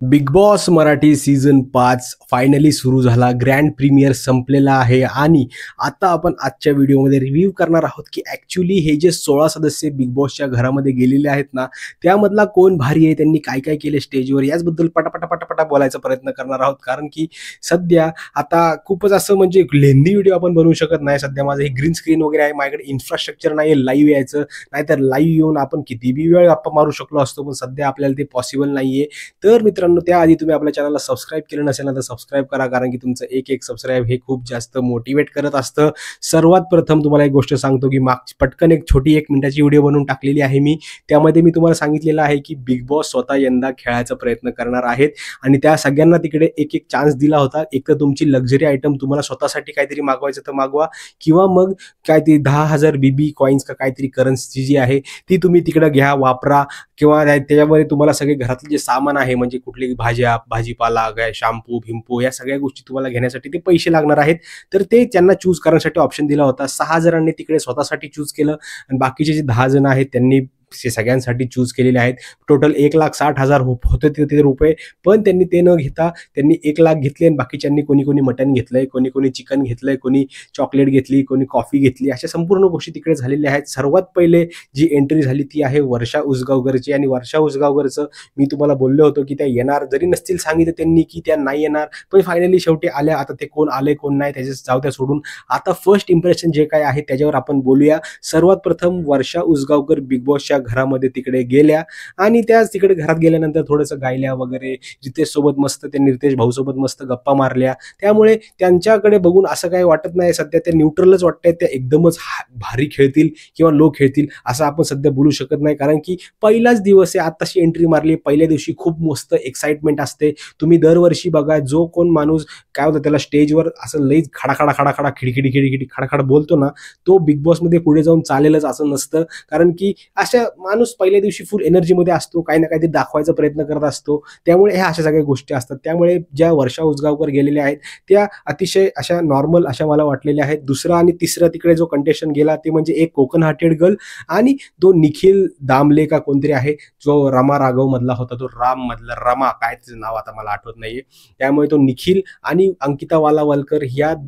Big boss Marathi season 5 finally सुरू झाला. Grand premier संपलेला आहे आणि आता आपण आजच्या व्हिडिओमध्ये रिव्ह्यू करणार आहोत की ॲक्च्युली हे जे 16 सदस्य बिग बॉसच्या घरामध्ये गेलेले आहेत ना, त्यामधला कोण भारी आहे, त्यांनी काय काय केले स्टेजवर, याचबद्दल पटापटा पटापटा बोलायचा प्रयत्न करणार आहोत. कारण की सध्या आता खूपच असं म्हणजे लेंदी व्हिडिओ आपण बनवू शकत नाही. सध्या माझं हे ग्रीन स्क्रीन वगैरे आहे, माझ्याकडे इन्फ्रास्ट्रक्चर नाही आहे लाईव्ह यायचं, नाहीतर लाईव्ह येऊन आपण किती बी वेळ गप्पा मारू शकलो असतो, पण सध्या आपल्याला ते पॉसिबल नाहीये. तर मित्रांनो, त्याआधी तुम्ही आपल्या चॅनलला सबस्क्राईब केलं नसेल ना, तर सबस्क्राईब करा, कारण की तुमचं एक एक सबस्क्राईब हे खूप जास्त मोटिवेट करत असतं. सर्वात प्रथम तुम्हाला एक गोष्ट सांगतो की पटकन एक छोटी 1 मिनिटाची व्हिडिओ बनवून टाकलेली आहे मी. त्यामध्ये मी तुम्हाला सांगितलेलं आहे की बिग बॉस स्वतः यंदा खेळायचा प्रयत्न करणार आहेत आणि त्या सगळ्यांना तिकडे एक एक चान्स दिला होता. एक तर तुमची लक्झरी आयटम तुम्हाला स्वतःसाठी काहीतरी मागवायचं तर मागवा, किंवा मग काय ते 10,000 बीबी कॉइन्स का काहीतरी करन्सी जी आहे ती तुम्ही तिकडे घ्या, वापरा, किंवा त्याच्यामध्ये तुम्हाला सगळे घरातले जे सामान आहे, म्हणजे कुठली भाज्या, भाजीपाला, काय शॅम्पू भिंपू, या सगळ्या गोष्टी तुम्हाला घेण्यासाठी ते पैसे लागणार आहेत. तर ते त्यांना चूज करण्यासाठी ऑप्शन दिला होता. 6 जणांनी तिकडे स्वतःसाठी चूज केलं आणि बाकीचे जे 10 जण आहेत त्यांनी सगळ्यांसाठी चूज केलेले आहेत. टोटल 1,60,000 होते ते रुपये, पण त्यांनी ते न घेता त्यांनी 1,00,000 घेतले आणि बाकीच्यांनी कोणी कोणी मटन घेतलंय, कोणी कोणी चिकन घेतलंय, कोणी चॉकलेट घेतली, कोणी कॉफी घेतली, अशा संपूर्ण गोष्टी तिकडे झालेल्या आहेत. सर्वात पहिले जी एंट्री झाली ती आहे वर्षा उसगावकरची, आणि वर्षा उसगावकरचं मी तुम्हाला बोललो होतो की त्या येणार, जरी नसतील सांगितलं त्यांनी की त्या नाही येणार, पण फायनली शेवटी आल्या. आता ते कोण आले कोण नाही त्याचे जाऊ त्या सोडून, आता फर्स्ट इम्प्रेशन जे काय आहे त्याच्यावर आपण बोलूया. सर्वात प्रथम वर्षा उसगावकर बिग बॉसच्या घरामध्ये तिकडे गेल्या आणि त्या तिकडे घरात गेल्यानंतर थोडंसं गायल्या वगैरे, रितेश सोबत मस्त, त्यांनी रितेश भाऊ सोबत मस्त गप्पा मारल्या. त्यामुळे त्यांच्याकडे बघून असं काही वाटत नाही, सध्या ते न्यूट्रलच वाटतंय. त्या एकदमच भारी खेळतील किंवा लो खेळतील असं आपण सध्या बोलू शकत नाही, कारण की पहिलाच दिवस आहे, आताशी एंट्री मारली. पहिल्या दिवशी खूप मस्त एक्साइटमेंट असते. तुम्ही दरवर्षी बघा, जो कोण माणूस काय होतं त्याला स्टेजवर असं लईच खडाखडा खडाखडा खिडखिडी खिडखिडी खडाखडा बोलतो ना, तो बिग बॉसमध्ये पुढे जाऊन चालेलच असं नसतं. कारण की अशा माणूस पहिल्या दिवशी फुल एनर्जीमध्ये असतो, काही ना काहीतरी दाखवायचा प्रयत्न करत असतो. त्यामुळे ह्या अशा सगळ्या गोष्टी असतात. त्यामुळे ज्या वर्षा उसगावकर गेलेल्या आहेत त्या अतिशय अशा नॉर्मल अशा मला वाटलेल्या आहेत. दुसरा आणि तिसरा तिकडे जो कंटेस्टंट गेला ते म्हणजे एक कोकण हार्टेड गर्ल आणि तो निखिल दामले का कोणतरी आहे, जो रमा राघव मधला होता, तो राम मधला रमा, काय त्याचं नाव आता मला आठवत नाहीये. त्यामुळे तो निखिल आणि अंकिता वालावलकर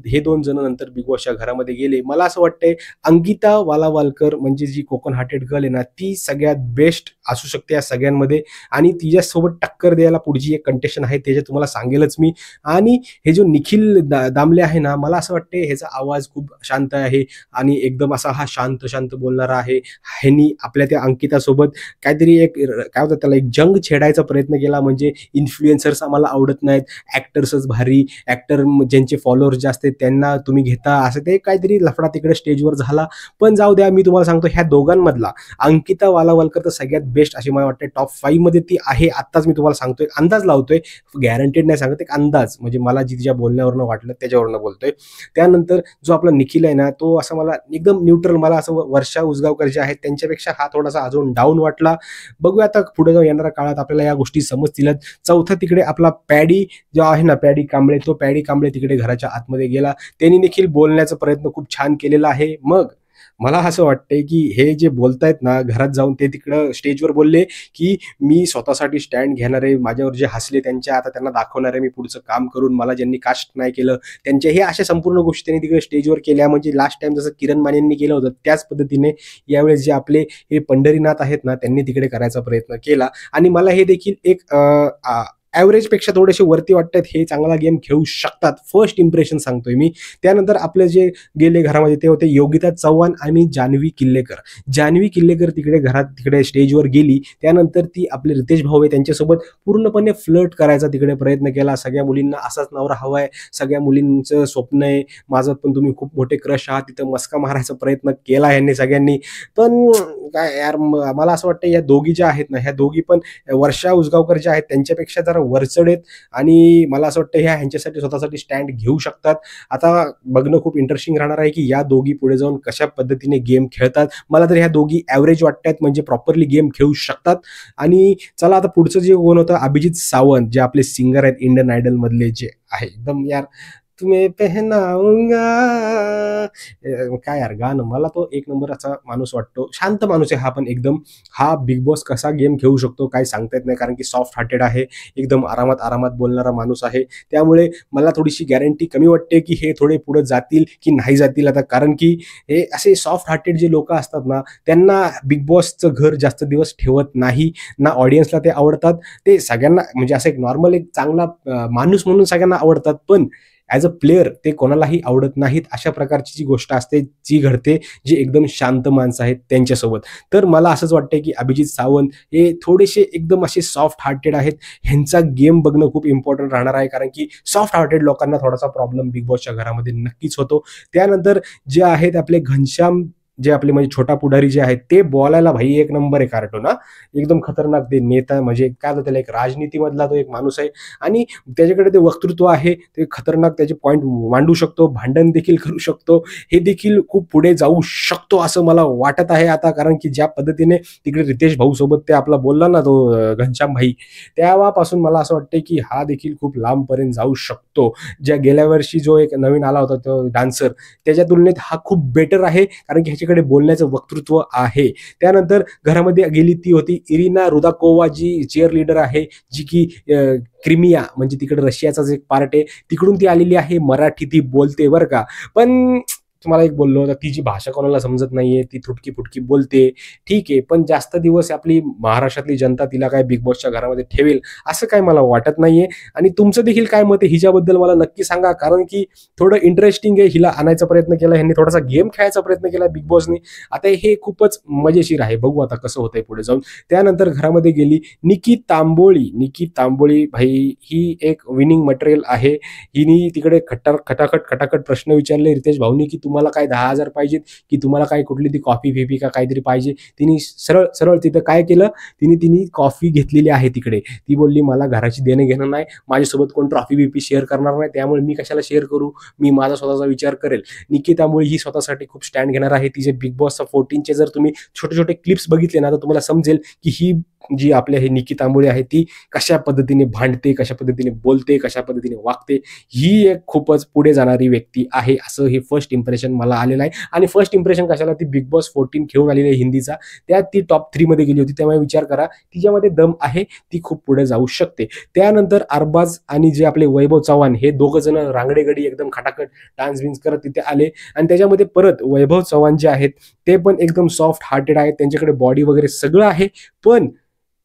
हे 2 जण नंतर बिग बॉसच्या घरामध्ये गेले. मला असं वाटतंय अंकिता वालावलकर म्हणजे जी कोकण हार्टेड गर्ल आहे ना, ती सगळ्यात बेस्ट असू शकते या सगळ्यांमध्ये, आणि तिच्यासोबत टक्कर द्यायला पुढची एक कंटेस्टंट आहे त्याचे तुम्हाला सांगेलच मी. आणि हे जो निखिल दामले आहे ना, मला असं वाटते ह्याचा आवाज खूप शांत आहे आणि एकदम असा हा शांत शांत बोलणारा आहे. ह्यांनी आपल्या त्या अंकितासोबत काहीतरी एक काय होतं त्याला, एक जंग छेडायचा प्रयत्न केला. म्हणजे इन्फ्लुएन्सर्स आम्हाला आवडत नाहीत, ऍक्टर्सच भारी, ऍक्टर ज्यांचे फॉलोअर्स जास्त आहेत त्यांना तुम्ही घेता, असं ते काहीतरी लफडा तिकडे स्टेजवर झाला. पण जाऊ द्या, मी तुम्हाला सांगतो ह्या दोघांमधला अंकिता वालावलकर तर सगळ्यात बेस्ट अशी मला वाटते. टॉप 5 मध्ये ती आहे. आत्ताच मी तुम्हाला सांगतोय, अंदाज लावतोय, गॅरंटेड नाही सांगत, एक अंदाज, म्हणजे मला तिच्या बोलण्यावरनं वाटलं त्याच्यावरनं बोलतोय. त्यानंतर जो आपला निखिल आहे ना, तो असं मला एकदम न्यूट्रल, मला असं वर्षा उसगावकर जे आहेत त्यांच्यापेक्षा हा थोडासा अजून डाऊन वाटला. बघूया आता पुढे जाऊन येणाऱ्या काळात आपल्याला या गोष्टी समजतीलच. चौथा तिकडे आपला पॅडी जो आहे ना, पॅडी कांबळे, तो पॅडी कांबळे तिकडे घराच्या आतमध्ये गेला. त्यांनी देखील बोलण्याचा प्रयत्न खूप छान केलेला आहे. मग मला असं वाटतंय की हे जे बोलतायत ना घरात जाऊन, ते तिकडं स्टेजवर बोलले की मी स्वतःसाठी स्टँड घेणार आहे, माझ्यावर जे हसले त्यांच्या आता त्यांना दाखवणार आहे मी पुढचं काम करून, मला ज्यांनी कास्ट नाही केलं त्यांच्या, हे अशा संपूर्ण गोष्टी त्यांनी तिकडे स्टेजवर केल्या. म्हणजे लास्ट टाइम जसं किरण मानेंनी केलं होतं त्याच पद्धतीने यावेळेस जे आपले हे पंढरीनाथ आहेत ना, त्यांनी तिकडे करायचा प्रयत्न केला. आणि मला हे देखील एक ॲव्हरेजपेक्षा थोडेसे वरती वाटतात, हे चांगला गेम खेळू शकतात, फर्स्ट इम्प्रेशन सांगतोय मी. त्यानंतर आपले जे गेले घरामध्ये ते होते योगिता चव्हाण आणि जान्हवी किल्लेकर. जान्हवी किल्लेकर तिकडे तिकडे स्टेजवर गेली. त्यानंतर ती आपले रितेश भाऊ आहे त्यांच्यासोबत पूर्णपणे फ्लर्ट करायचा तिकडे प्रयत्न केला. सगळ्या मुलींना असाच नवरा हवा आहे, सगळ्या मुलींचं स्वप्न आहे, माझं पण तुम्ही खूप मोठे क्रश आहात, तिथं मस्का मारायचा प्रयत्न केला यांनी सगळ्यांनी. पण काय यार, मला असं वाटतं या दोघी ज्या आहेत ना, ह्या दोघी पण वर्षा उसगावकर ज्या आहेत त्यांच्यापेक्षा जरा वरचढ आहेत, आणि मला असं वाटतं ह्या ह्यांच्यासाठी स्वतःसाठी स्टँड घेऊ शकतात. आता बघणं खूप इंटरेस्टिंग राहणार आहे की या दोघी पुढे जाऊन कशा पद्धतीने गेम खेळतात. मला तर ह्या दोघी ॲव्हरेज वाटतात, म्हणजे प्रॉपरली गेम खेळू शकतात. आणि चला आता पुढचं जे कोण होतं, अभिजित सावंत, जे आपले सिंगर आहेत इंडियन आयडल मधले जे आहे, एकदम यार तुम्हें पहनाऊंगा. काय यार गाणं, मला तो एक नंबरचा माणूस वाटतो. शांत माणूस आहे हा, पण एकदम हा बिग बॉस कसा गेम खेळू शकतो काय सांगता येत नाही, कारण की सॉफ्ट हार्टेड आहे, एकदम आरामात आरामात बोलणारा माणूस आहे. त्यामुळे मला थोडीशी गॅरंटी कमी वाटते की हे थोडे पुढे जातील की नाही जातील आता, कारण की हे असे सॉफ्ट हार्टेड जे लोक असतात ना, त्यांना बिग बॉसचं घर जास्त दिवस ठेवत नाही ना, ऑडियन्सला ते आवडतात. ते सगळ्यांना म्हणजे असं एक नॉर्मल एक चांगला माणूस म्हणून सगळ्यांना आवडतात, पण ॲज अ प्लेयर ते कोणालाही आवडत नाहीत. अशा प्रकारची जी गोष्ट असते जी घडते, जे एकदम शांत माणसं आहेत त्यांच्यासोबत. तर मला असंच वाटतंय की अभिजित सावंत हे थोडेसे एकदम असे सॉफ्ट हार्टेड आहेत. ह्यांचा गेम बघणं खूप इम्पॉर्टंट राहणार आहे, कारण की सॉफ्ट हार्टेड लोकांना थोडासा प्रॉब्लेम बिग बॉसच्या घरामध्ये नक्कीच होतो. त्यानंतर जे आहेत आपले घनश्याम, जे आपले म्हणजे छोटा पुढारी जे आहेत, ते बोलायला भाई एक नंबर आहे कार्टून हा, एकदम खतरनाक. ते नेता म्हणजे काय होतं, त्याला एक राजनीतीमधला तो एक माणूस आहे आणि त्याच्याकडे ते वक्तृत्व आहे, ते खतरनाक, त्याचे पॉईंट मांडू शकतो, भांडण देखील करू शकतो. हे देखील खूप पुढे जाऊ शकतो असं मला वाटत आहे आता, कारण की ज्या पद्धतीने तिकडे रितेश भाऊ सोबत ते आपला बोलला ना तो घनश्याम भाई, तेव्हापासून मला असं वाटतं की हा देखील खूप लांबपर्यंत जाऊ शकतो. ज्या गेल्या वर्षी जो एक नवीन आला होता तो डान्सर, त्याच्या तुलनेत हा खूप बेटर आहे, कारण की ह्याच्याकडे बोलण्याचं वक्तृत्व आहे. त्यानंतर घरामध्ये गेली ती होती इरिना रुदाकोवा, जी चेअर लीडर आहे, जी की क्रिमिया म्हणजे तिकडे रशियाचाच एक पार्ट आहे, तिकडून ती आलेली आहे. मराठी ती बोलते बरं का, पण तुम्हाला एक बोललो होता, तिची भाषा कोणाला समजत नाहीये, ती तुटकी फुटकी बोलते, ठीक आहे, पण जास्त दिवस आपली महाराष्ट्रातली जनता तिला काय बिग बॉसच्या घरामध्ये ठेवेल असं काय मला वाटत नाहीये. आणि तुमचं देखील काय मत आहे हिच्याबद्दल मला नक्की सांगा, कारण की थोडं इंटरेस्टिंग आहे. हिला आणायचा प्रयत्न केला ह्यांनी, थोडासा गेम खेळायचा प्रयत्न केला बिग बॉसने. आता हे खूपच मजेशीर आहे, बघू आता कसं होतंय पुढे जाऊन. त्यानंतर घरामध्ये गेली निकी तांबोळी. निकी तांबोळी भाई ही एक विनिंग मटेरियल आहे. हिने तिकडे खटाखट खटाखट प्रश्न विचारले रितेश भाऊनी की तुम्हाला काय 10,000 पाहिजेत, की तुम्हाला काय कुठली ती कॉफी फिफी का काहीतरी पाहिजे. तिने सरळ सरळ तिथं काय केलं, तिने कॉफी घेतलेली आहे तिकडे. ती बोलली मला घराची देणं घेणं नाही, माझ्यासोबत कोण ट्रॉफी बिफी शेअर करणार नाही, त्यामुळे मी कशाला शेअर करू, मी माझा स्वतःचा विचार करेल. निकी त्यामुळे ही स्वतःसाठी खूप स्टँड घेणार आहे. तिचे बिग बॉस 14चे जर तुम्ही छोटे छोटे क्लिप्स बघितले ना, तर तुम्हाला समजेल की ही जी आपल्या हे निकी तांबोळी आहे ती कशा पद्धतीने भांडते, कशा पद्धतीने बोलते, कशा पद्धतीने वागते. ही एक खूपच पुढे जाणारी व्यक्ती आहे, असं हे फर्स्ट इम्प्रेशन मला आलेलं आहे. आणि फर्स्ट इम्प्रेशन कशाला, ती बिग बॉस 14 खेळून आलेली आहे हिंदीचा, त्यात ती टॉप 3 मध्ये गेली होती, त्यामुळे विचार करा तिच्यामध्ये दम आहे, ती खूप पुढे जाऊ शकते. त्यानंतर अरबाज आणि जे आपले वैभव चव्हाण हे दोघं जण रांगडेगडी एकदम खटाखट डान्स बिन्स करत तिथे आले. आणि त्याच्यामध्ये परत वैभव चव्हाण जे आहेत ते पण एकदम सॉफ्ट हार्टेड आहेत, त्यांच्याकडे बॉडी वगैरे सगळं आहे, पण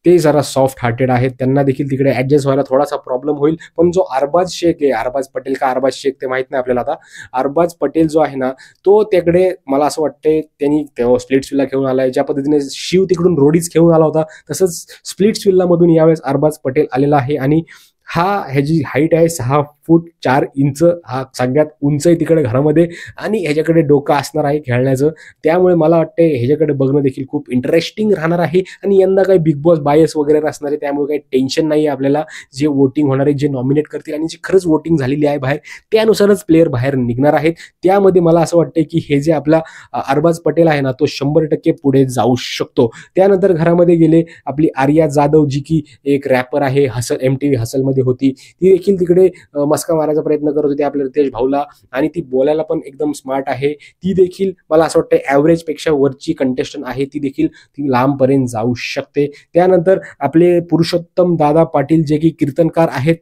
ते जरा सॉफ्ट हार्टेड आहेत, त्यांना देखील तिकडे ऍडजस्ट व्हायला थोडासा प्रॉब्लेम होईल. पण जो अरबाज शेख आहे, अरबाज पटेल का अरबाज शेख ते माहित नाही आपल्याला आता, अरबाज पटेल जो आहे ना, तो तिकडे मला असं वाटतंय त्यांनी स्प्लिट्सविल्ला खेळून आलाय. ज्या पद्धतीने शिव तिकडून रोडीज खेळून आला होता, तसंच स्प्लिट्सविल्ला मधून यावेळेस अरबाज पटेल आलेला आहे. आणि ह्याची हाईट आहे 6 फूट 4 इंच, हा सगळ्यात उंच आहे तिकडे घरामध्ये, आणि ह्याच्याकडे डोकं असणार आहे खेळण्याचं. त्यामुळे मला वाटतं ह्याच्याकडे बघणं देखील खूप इंटरेस्टिंग राहणार आहे. आणि यंदा काही बिग बॉस बायस वगैरे नसणार आहे, त्यामुळे काही टेन्शन नाही आहे आपल्याला. जे वोटिंग होणार आहे, जे नॉमिनेट करतील आणि जी खरंच वोटिंग झालेली आहे बाहेर, त्यानुसारच प्लेयर बाहेर निघणार आहेत. त्यामध्ये मला असं वाटतं की हे जे आपला अरबाज पटेल आहे ना, तो 100% पुढे जाऊ शकतो. त्यानंतर घरामध्ये गेले आपली आर्या जाधव, जी की एक रॅपर आहे, हसल MTV हसलमध्ये होती, ती देखील तिकडे मस्का मारायचा प्रयत्न करत होती आपल्या रितेश भाऊला. आणि ती बोलायला पण एकदम स्मार्ट आहे. ती देखील मला असं वाटतं ॲव्हरेज पेक्षा वरची कंटेस्टंट आहे, ती देखील ती लांबपर्यंत जाऊ शकते. त्यानंतर आपले पुरुषोत्तम दादा पाटील, जे की कीर्तनकार आहेत,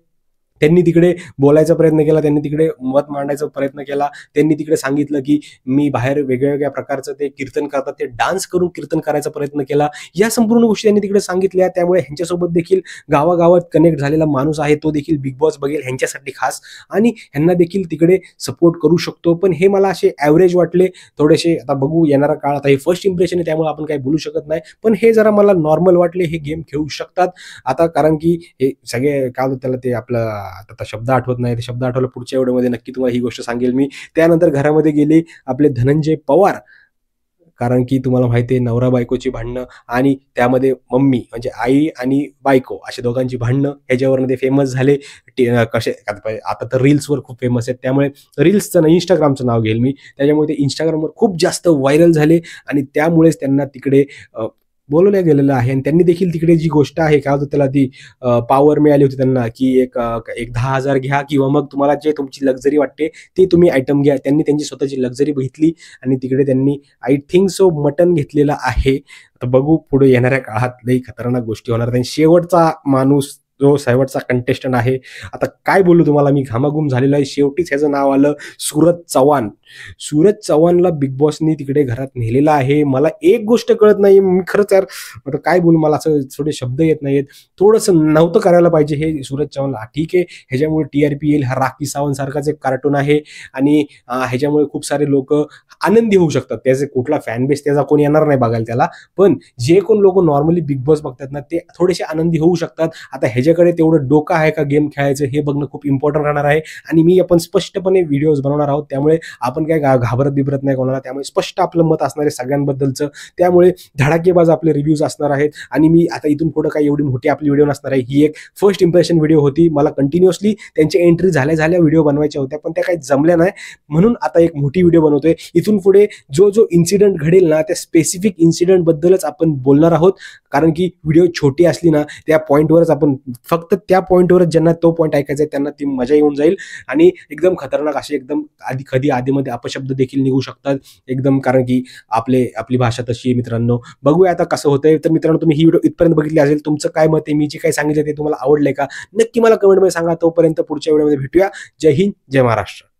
त्यांनी तिकडे बोलायचा प्रयत्न केला, त्यांनी तिकडे मत मांडायचा प्रयत्न केला. त्यांनी तिकडे सांगितलं की मी बाहेर वेगवेगळ्या प्रकारचं ते कीर्तन करतात, ते डान्स करून कीर्तन करायचा प्रयत्न केला. या संपूर्ण गोष्टी त्यांनी तिकडे सांगितल्या. त्यामुळे ह्यांच्यासोबत देखील गावागावात कनेक्ट झालेला माणूस आहे, तो देखील बिग बॉस बघेल ह्यांच्यासाठी खास, आणि ह्यांना देखील तिकडे सपोर्ट करू शकतो. पण हे मला असे ॲव्हरेज वाटले थोडेसे. आता बघू येणारा काळ, आता हे फर्स्ट इम्प्रेशन आहे त्यामुळे आपण काही बोलू शकत नाही, पण हे जरा मला नॉर्मल वाटले, हे गेम खेळू शकतात आता. कारण की हे सगळे काय होतं त्याला, ते आपलं आता शब्द आठवत नाही, ते शब्द आठवलं पुढच्या व्हिडिओमध्ये नक्की तुम्हाला ही गोष्ट सांगेल मी. त्यानंतर घरामध्ये गेले आपले धनंजय पवार, कारण की तुम्हाला माहिती आहे नवरा बायकोची भांडणं, आणि त्यामध्ये मम्मी म्हणजे आई आणि बायको अशा दोघांची भांडणं, ह्याच्यावरनं ते फेमस झाले. कसे आता तर रील्सवर खूप फेमस आहेत, त्यामुळे रील्सचं नाही इंस्टाग्रामचं नाव घेईल मी, त्याच्यामुळे ते इंस्टाग्रामवर खूप जास्त व्हायरल झाले. आणि त्यामुळेच त्यांना तिकडे बोलवल्या गेलेलं आहे आणि त्यांनी देखील तिकडे जी गोष्ट आहे काय होतं त्याला ती पॉवर मिळाली होती त्यांना की एक 10,000 घ्या किंवा मग तुम्हाला जे तुमची लक्झरी वाटते ते तुम्ही आयटम घ्या. त्यांनी त्यांची स्वतःची लक्झरी घेतली आणि तिकडे त्यांनी आय थिंक सो मटन घेतलेलं आहे. तर बघू पुढे येणाऱ्या काळात लई खतरनाक गोष्टी होणार. आणि शेवटचा माणूस जो शेवटचा कंटेस्टंट आहे, आता काय बोलू तुम्हाला, मी घामाघूम झालेलो आहे. शेवटीच ह्याचं नाव आलं सूरज चव्हाण. सूरज चव्हाणला बिग बॉसनी तिकडे घरात नेलेलं आहे. मला एक गोष्ट कळत नाही, मी खरंच यार आता काय बोलू, मला असं थोडे शब्द येत नाहीत. थोडंसं नव्हतं करायला पाहिजे हे सूरज चव्हाणला. ठीक आहे, ह्याच्यामुळे टीआरपी येईल. हा राखी सावंत सारखाच एक कार्टून आहे आणि ह्याच्यामुळे खूप सारे लोक आनंदी होऊ शकतात. त्याचे कुठला फॅन बेस त्याचा कोणी येणार नाही बघायला त्याला, पण जे कोण लोक नॉर्मली बिग बॉस बघतात ना ते थोडेसे आनंदी होऊ शकतात. आता ह्याच्याकडे तेवढं डोकं आहे का गेम खेळायचं हे बघणं खूप इम्पॉर्टंट राहणार आहे. आणि आपण स्पष्टपणे व्हिडिओज बनवणार आहोत, त्यामुळे आपण काय घाबरत बिबरत नाही कोणाला. त्यामुळे स्पष्ट आपलं मत असणार आहे सगळ्यांबद्दलचं. त्यामुळे धडाकेबाज आपले रिव्ह्यूज असणार आहेत. आणि मी आता इथून पुढे काही एवढी मोठी आपली व्हिडिओ नसणार आहे. ही एक फर्स्ट इम्प्रेशन व्हिडिओ होती. मला कंटिन्युअसली त्यांची एंट्री झाल्या व्हिडिओ बनवायच्या होत्या, पण त्या काही जमल्या नाही, म्हणून आता एक मोठी व्हिडिओ बनवतोय. इथून पुढे जो इन्सिडेंट घडेल ना त्या स्पेसिफिक इन्सिडेंट बद्दलच आपण बोलणार आहोत. कारण की व्हिडिओ छोटी असली ना त्या पॉईंटवरच आपण फक्त त्या पॉईंटवरच ज्यांना तो पॉईंट ऐकायचा आहे त्यांना ती मजा येऊन जाईल. आणि एकदम खतरनाक असे एकदम कधी आधीमध्ये अपशब्द देखील निघू शकतात एकदम, कारण की आपली भाषा तशी आहे मित्रांनो. बघूया आता कसं होतंय. तर मित्रांनो, तुम्ही ही व्हिडिओ इथपर्यंत बघितली असेल, तुमचं काय मत आहे, मी जे काही सांगितलं ते तुम्हाला आवडलंय का नक्की मला कमेंटमध्ये सांगा. तोपर्यंत पुढच्या व्हिडिओमध्ये भेटूया. जय हिंद, जय महाराष्ट्र.